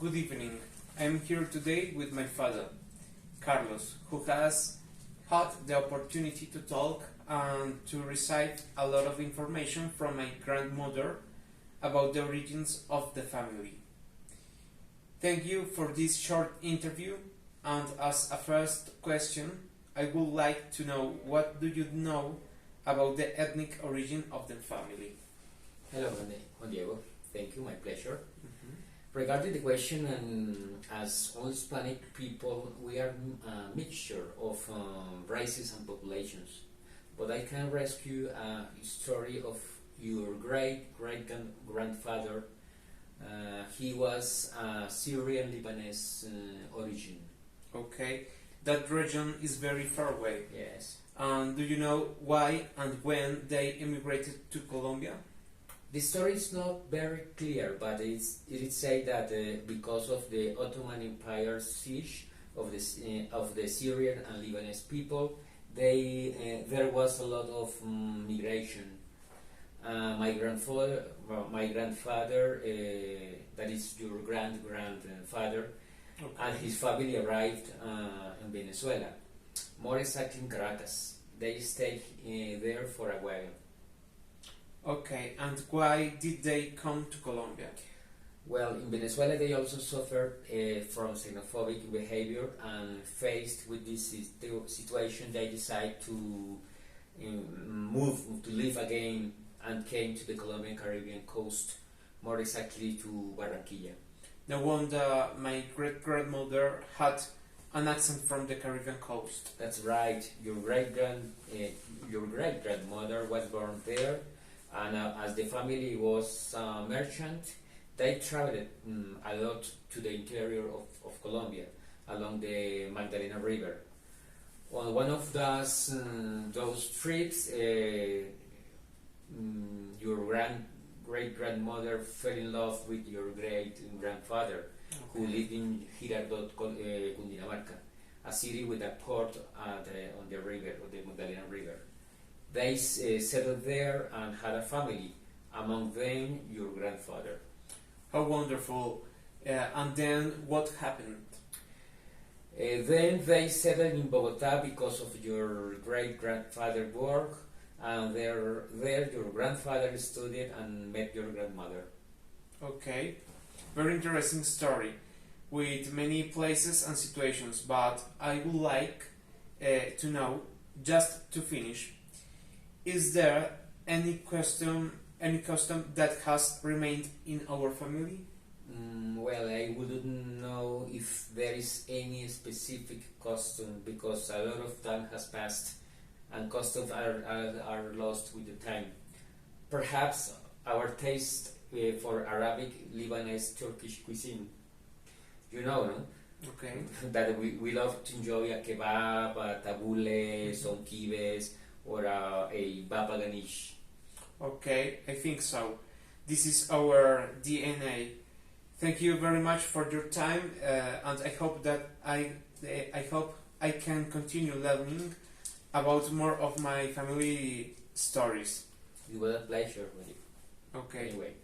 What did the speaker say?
Good evening. I'm here today with my father, Carlos, who has had the opportunity to talk and to receive a lot of information from my grandmother about the origins of the family. Thank you for this short interview, and as a first question, I would like to know what do you know about the ethnic origin of the family? Hello, Juan Diego. Thank you, my pleasure. Regarding the question, as all Hispanic people, we are a mixture of races and populations. But I can rescue a story of your great-great-grandfather. He was a Syrian Lebanese origin. Okay, that region is very far away. Yes. And do you know why and when they immigrated to Colombia? The story is not very clear, but it is said that because of the Ottoman Empire's siege of the Syrian and Lebanese people, there was a lot of migration. My grandfather, that is your grandfather, Okay. and his family arrived in Venezuela, more exactly in Caracas. They stayed there for a while. Okay, and why did they come to Colombia? Well, in Venezuela they also suffered from xenophobic behavior, and faced with this situation they decided to move to live again and came to the Colombian Caribbean coast, more exactly to Barranquilla. No wonder my great-grandmother had an accent from the Caribbean coast. That's right. Your great grandmother was born there, and as the family was merchant, they traveled a lot to the interior of Colombia along the Magdalena River. On one of those trips, your great grandmother fell in love with your great grandfather, who lived in Girardot, Cundinamarca, a city with a port on the river, the Magdalena River. They settled there and had a family, among them your grandfather. How wonderful. And then what happened? Then they settled in Bogota because of your great-grandfather's work, and there your grandfather studied and met your grandmother. Okay, very interesting story with many places and situations, but I would like to know, just to finish, is there any custom that has remained in our family? Well, I wouldn't know if there is any specific custom, because a lot of time has passed and customs are lost with the time. Perhaps our taste for Arabic, Lebanese, Turkish cuisine. You know, no? Okay. That we love to enjoy a kebab, a tabule, some kibes, or a baba ganish. Okay, I think so. This is our DNA. Thank you very much for your time, and I hope that I hope I can continue learning about more of my family stories. It was a pleasure with you. Okay. Anyway.